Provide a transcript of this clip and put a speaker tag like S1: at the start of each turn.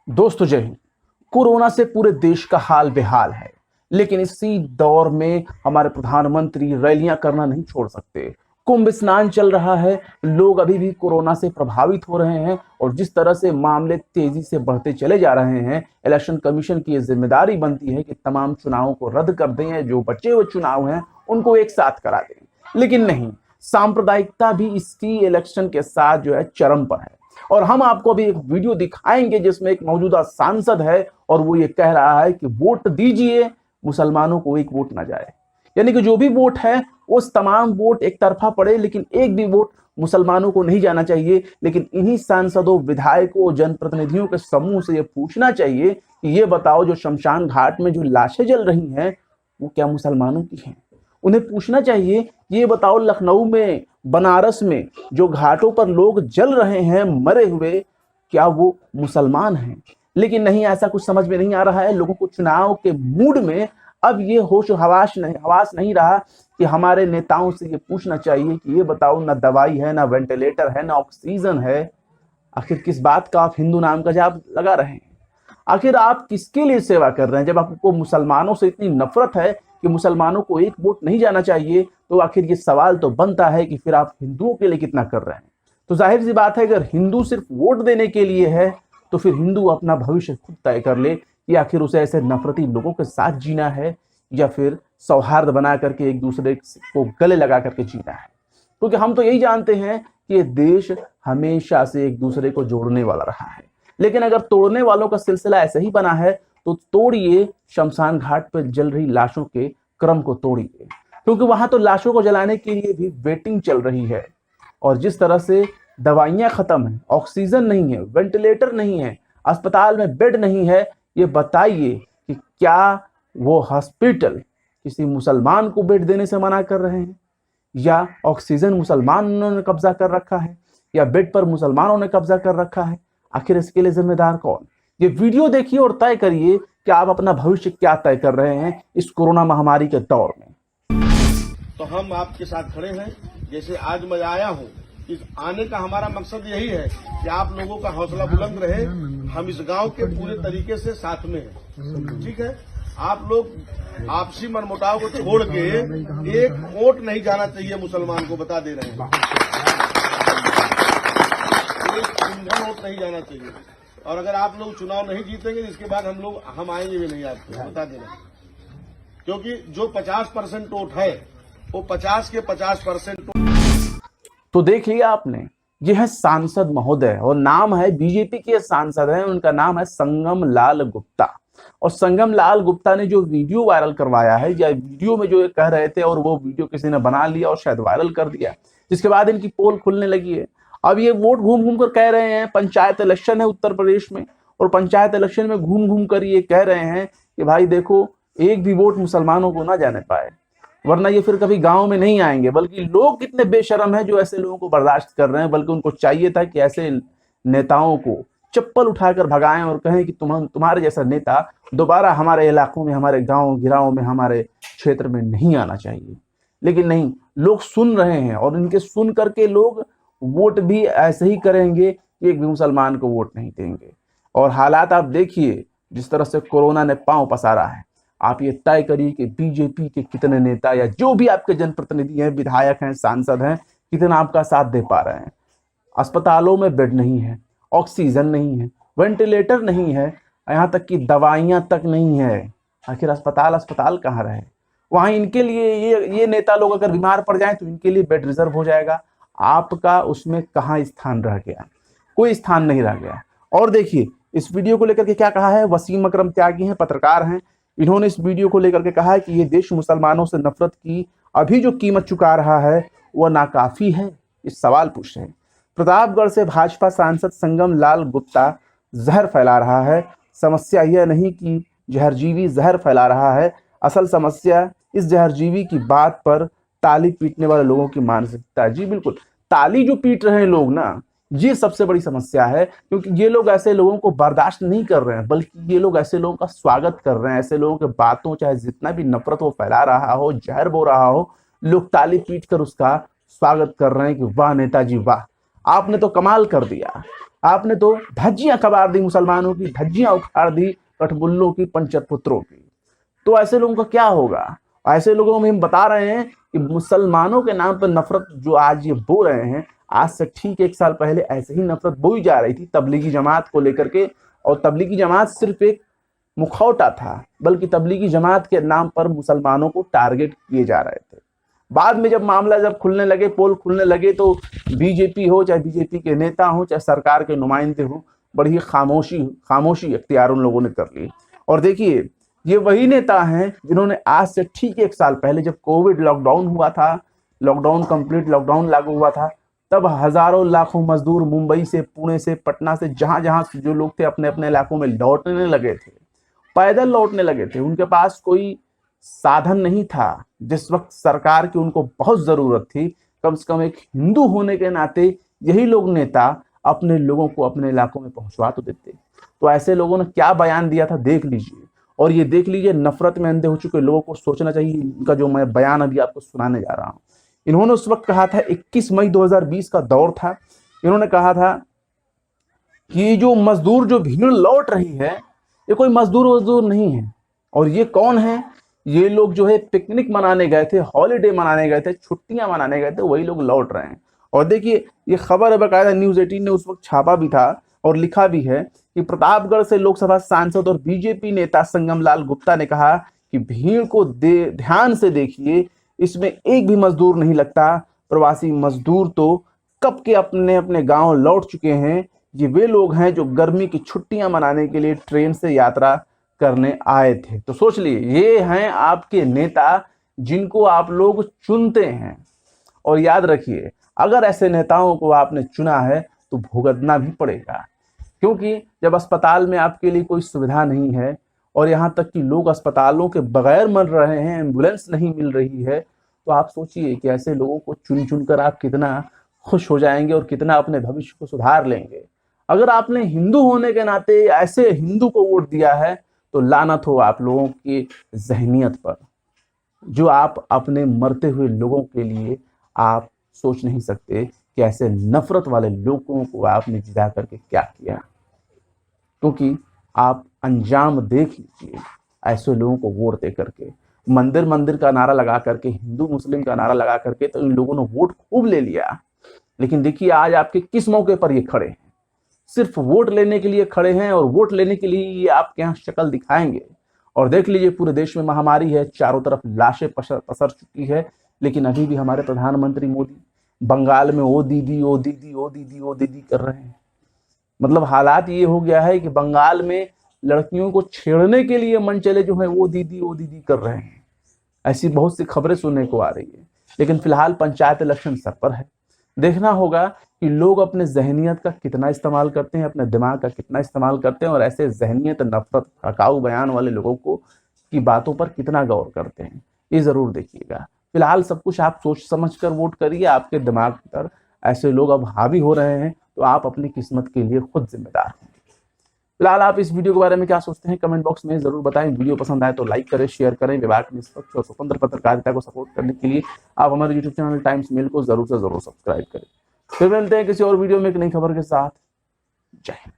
S1: दोस्तों जय हिंद। कोरोना से पूरे देश का हाल बेहाल है, लेकिन इसी दौर में हमारे प्रधानमंत्री रैलियां करना नहीं छोड़ सकते। कुंभ स्नान चल रहा है, लोग अभी भी कोरोना से प्रभावित हो रहे हैं और जिस तरह से मामले तेजी से बढ़ते चले जा रहे हैं, इलेक्शन कमीशन की ये जिम्मेदारी बनती है कि तमाम चुनावों को रद्द कर दें, जो बचे हुए चुनाव हैं उनको एक साथ करा दें। लेकिन नहीं, सांप्रदायिकता भी इसी इलेक्शन के साथ जो है चरम पर है। और हम आपको अभी एक वीडियो दिखाएंगे जिसमें एक मौजूदा सांसद है और वो ये कह रहा है कि वोट दीजिए, मुसलमानों को एक वोट ना जाए। यानी कि जो भी वोट है उस तमाम वोट एक तरफा पड़े, लेकिन एक भी वोट मुसलमानों को नहीं जाना चाहिए। लेकिन इन्हीं सांसदों, विधायकों, जनप्रतिनिधियों के समूह से ये पूछना चाहिए कि ये बताओ, जो शमशान घाट में जो लाशें जल रही हैं वो क्या मुसलमानों की हैं? उन्हें पूछना चाहिए, ये बताओ, लखनऊ में, बनारस में जो घाटों पर लोग जल रहे हैं मरे हुए, क्या वो मुसलमान हैं? लेकिन नहीं, ऐसा कुछ समझ में नहीं आ रहा है। लोगों को चुनाव के मूड में अब ये होश हवास नहीं रहा कि हमारे नेताओं से ये पूछना चाहिए कि ये बताओ, ना दवाई है, ना वेंटिलेटर है, ना ऑक्सीजन है, आखिर किस बात का आप हिंदू नाम का जाप लगा रहे हैं? आखिर आप किसके लिए सेवा कर रहे हैं? जब आपको मुसलमानों से इतनी नफरत है कि मुसलमानों को एक वोट नहीं जाना चाहिए, तो आखिर ये सवाल तो बनता है कि फिर आप हिंदुओं के लिए कितना कर रहे हैं? तो जाहिर सी बात है, अगर हिंदू सिर्फ वोट देने के लिए है तो फिर हिंदू अपना भविष्य खुद तय कर ले कि आखिर उसे ऐसे नफरती लोगों के साथ जीना है या फिर सौहार्द बना करके एक दूसरे को गले लगा करके जीना है। क्योंकि हम तो यही जानते हैं कि ये देश हमेशा से एक दूसरे को जोड़ने वाला रहा है। लेकिन अगर तोड़ने वालों का सिलसिला ऐसे ही बना है तो तोड़िए शमशान घाट पर जल रही लाशों के क्रम को, तोड़िए, क्योंकि वहां तो लाशों को जलाने के लिए भी वेटिंग चल रही है। और जिस तरह से दवाइयां खत्म है, ऑक्सीजन नहीं है, वेंटिलेटर नहीं है, अस्पताल में बेड नहीं है, ये बताइए कि क्या वो हॉस्पिटल किसी मुसलमान को बेड देने से मना कर रहे हैं, या ऑक्सीजन मुसलमानों ने कब्जा कर रखा है, या बेड पर मुसलमानों ने कब्जा कर रखा है? आखिर इसके लिए जिम्मेदार कौन? ये वीडियो देखिए और तय करिए कि आप अपना भविष्य क्या तय कर रहे हैं इस कोरोना महामारी के दौर में।
S2: तो हम आपके साथ खड़े हैं। जैसे आज मैं आया हूँ, इस आने का हमारा मकसद यही है कि आप लोगों का हौसला बुलंद रहे। हम इस गांव के पूरे तरीके से साथ में हैं, ठीक है? आप लोग आपसी मनमुटाव को छोड़ के एक वोट नहीं जाना चाहिए मुसलमान को, बता दे रहे हैं। एक वोट नहीं जाना चाहिए। और अगर आप लोग चुनाव नहीं जीतेंगे, इसके बाद हम आएंगे भी नहीं आपको, बता दे रहे हैं। क्योंकि जो 50% वोट है वो 50 के 50%।
S1: तो देख लिया आपने, यह है सांसद महोदय और नाम है, बीजेपी के सांसद हैं, उनका नाम है संगम लाल गुप्ता। और संगम लाल गुप्ता ने जो वीडियो वायरल करवाया है, या वीडियो में जो ये कह रहे थे और वो वीडियो किसी ने बना लिया और शायद वायरल कर दिया, जिसके बाद इनकी पोल खुलने लगी है। अब ये वोट घूम घूम कर कह रहे हैं, पंचायत इलेक्शन है उत्तर प्रदेश में, और पंचायत इलेक्शन में घूम घूम कर ये कह रहे हैं कि भाई देखो, एक भी वोट मुसलमानों को ना जाने पाए, वरना ये फिर कभी गांव में नहीं आएंगे। बल्कि लोग कितने बेशरम हैं जो ऐसे लोगों को बर्दाश्त कर रहे हैं। बल्कि उनको चाहिए था कि ऐसे नेताओं को चप्पल उठाकर भगाएं और कहें कि तुम्हारे जैसा नेता दोबारा हमारे इलाकों में, हमारे गांव गिराव में, हमारे क्षेत्र में नहीं आना चाहिए। लेकिन नहीं, लोग सुन रहे हैं और इनके सुन करके लोग वोट भी ऐसे ही करेंगे कि एक भी मुसलमान को वोट नहीं देंगे। और हालात आप देखिए, जिस तरह से कोरोना ने पांव पसारा है। आप ये तय करिए कि बीजेपी के कितने नेता या जो भी आपके जनप्रतिनिधि हैं, विधायक हैं, सांसद हैं, कितना आपका साथ दे पा रहे हैं। अस्पतालों में बेड नहीं है, ऑक्सीजन नहीं है, वेंटिलेटर नहीं है, यहाँ तक कि दवाइयाँ तक नहीं है। आखिर अस्पताल कहाँ रहे? वहाँ इनके लिए ये नेता लोग अगर बीमार पड़ जाएं तो इनके लिए बेड रिजर्व हो जाएगा। आपका उसमें कहाँ स्थान रह गया? कोई स्थान नहीं रह गया। और देखिए, इस वीडियो को लेकर के क्या कहा है वसीम अकरम त्यागी हैं, पत्रकार हैं। इन्होंने इस वीडियो को लेकर के कहा है कि ये देश मुसलमानों से नफरत की अभी जो कीमत चुका रहा है वह नाकाफी है। इस सवाल पूछ रहे हैं। प्रतापगढ़ से भाजपा सांसद संगम लाल गुप्ता जहर फैला रहा है। समस्या यह नहीं कि जहरजीवी जहर फैला रहा है, असल समस्या इस जहरजीवी की बात पर ताली पीटने वाले लोगों की मानसिकता। जी बिल्कुल, ताली जो पीट रहे हैं लोग ना, ये सबसे बड़ी समस्या है। क्योंकि ये लोग ऐसे लोगों को बर्दाश्त नहीं कर रहे हैं, बल्कि ये लोग ऐसे लोगों का स्वागत कर रहे हैं। ऐसे लोगों के बातों, चाहे जितना भी नफरत वो फैला रहा हो, जहर बो रहा हो, लोग ताली पीट कर उसका स्वागत कर रहे हैं कि वाह नेताजी वाह, आपने तो कमाल कर दिया। आपने तो धज्जियां कबार दी, मुसलमानों की धज्जियां उखाड़ दी, कठबुल्लों की, पंचर पुत्रों की। तो ऐसे लोगों का क्या होगा? ऐसे लोगों में हम बता रहे हैं कि मुसलमानों के नाम पर नफरत जो आज ये बो रहे हैं, आज से ठीक 1 साल पहले ऐसे ही नफरत बोई जा रही थी तबलीगी जमात को लेकर के। और तबलीगी जमात सिर्फ एक मुखौटा था, बल्कि तबलीगी जमात के नाम पर मुसलमानों को टारगेट किए जा रहे थे। बाद में जब मामला जब खुलने लगे, पोल खुलने लगे, तो बीजेपी हो, चाहे बीजेपी के नेता हो, चाहे सरकार के नुमाइंदे हो, बड़ी खामोशी इख्तियार उन लोगों ने कर ली। और देखिए, ये वही नेता हैं जिन्होंने आज से ठीक 1 साल पहले जब कोविड लॉकडाउन हुआ था, कंप्लीट लॉकडाउन लागू हुआ था, तब हजारों लाखों मजदूर मुंबई से, पुणे से, पटना से, जहां जहां जो लोग थे अपने अपने इलाकों में लौटने लगे थे, पैदल लौटने लगे थे। उनके पास कोई साधन नहीं था। जिस वक्त सरकार की उनको बहुत जरूरत थी, कम से कम एक हिंदू होने के नाते यही लोग नेता अपने लोगों को अपने इलाकों में पहुंचवा तो देते। तो ऐसे लोगों ने क्या बयान दिया था देख लीजिए, और ये देख लीजिए, नफरत में अंधे हो चुके लोगों को सोचना चाहिए। इनका जो मैं बयान अभी आपको सुनाने जा रहा हूं, इन्होंने उस वक्त कहा था, 21 मई 2020 का दौर था, इन्होंने कहा था कि जो मजदूर जो भीड़ लौट रही है, ये कोई मजदूर नहीं है। और ये कौन है? ये लोग जो है पिकनिक मनाने गए थे, हॉलीडे मनाने गए थे, छुट्टियां मनाने गए थे, वही लोग लौट रहे हैं। और देखिए, ये खबर है, बाकायदा न्यूज 18 ने उस वक्त छापा भी था और लिखा भी है कि प्रतापगढ़ से लोकसभा सांसद और बीजेपी नेता संगम लाल गुप्ता ने कहा कि भीड़ को ध्यान से देखिए, इसमें एक भी मजदूर नहीं लगता। प्रवासी मजदूर तो कब के अपने अपने गांव लौट चुके हैं। ये वे लोग हैं जो गर्मी की छुट्टियां मनाने के लिए ट्रेन से यात्रा करने आए थे। तो सोच लिए, ये हैं आपके नेता जिनको आप लोग चुनते हैं। और याद रखिए, अगर ऐसे नेताओं को आपने चुना है तो भुगतना भी पड़ेगा, क्योंकि जब अस्पताल में आपके लिए कोई सुविधा नहीं है, और यहाँ तक कि लोग अस्पतालों के बगैर मर रहे हैं, एम्बुलेंस नहीं मिल रही है, तो आप सोचिए कि ऐसे लोगों को चुन चुन कर आप कितना खुश हो जाएंगे और कितना अपने भविष्य को सुधार लेंगे। अगर आपने हिंदू होने के नाते ऐसे हिंदू को वोट दिया है, तो लानत हो आप लोगों की जहनियत पर, जो आप अपने मरते हुए लोगों के लिए आप सोच नहीं सकते कि ऐसे नफरत वाले लोगों को आपने जिता करके क्या किया। क्योंकि आप अंजाम देख लीजिए ऐसे लोगों को वोट दे करके, मंदिर का नारा लगा करके, हिंदू मुस्लिम का नारा लगा करके, तो इन लोगों ने वोट खूब ले लिया। लेकिन देखिए, आज आपके किस मौके पर ये खड़े हैं? सिर्फ वोट लेने के लिए खड़े हैं, और वोट लेने के लिए ये आपके यहाँ शक्ल दिखाएंगे। और देख लीजिए, पूरे देश में महामारी है, चारों तरफ लाशें पसर चुकी है, लेकिन अभी भी हमारे प्रधानमंत्री मोदी बंगाल में ओ दीदी ओ दीदी ओ दीदी ओ दीदी कर रहे हैं। मतलब हालात ये हो गया है कि बंगाल में लड़कियों को छेड़ने के लिए मनचले जो है वो दीदी कर रहे हैं। ऐसी बहुत सी खबरें सुनने को आ रही है। लेकिन फिलहाल पंचायत इलेक्शन सर पर है। देखना होगा कि लोग अपने जहनियत का कितना इस्तेमाल करते हैं, अपने दिमाग का कितना इस्तेमाल करते हैं, और ऐसे जहनियत, नफरत, भड़काऊ बयान वाले लोगों को की बातों पर कितना गौर करते हैं, ये जरूर देखिएगा। फिलहाल सब कुछ आप सोच समझ कर वोट करिए। आपके दिमाग पर ऐसे लोग अब हावी हो रहे हैं, तो आप अपनी किस्मत के लिए खुद जिम्मेदार हैं। फिलहाल आप इस वीडियो के बारे में क्या सोचते हैं, कमेंट बॉक्स में जरूर बताएं। वीडियो पसंद आए तो लाइक करें, शेयर करें। विभाग की निष्पक्ष और स्वतंत्र पत्रकारिता को सपोर्ट करने के लिए आप हमारे यूट्यूब चैनल टाइम्स मेल को जरूर से जरूर सब्सक्राइब करें। फिर मिलते हैं किसी और वीडियो में एक नई खबर के साथ। जय हिंद।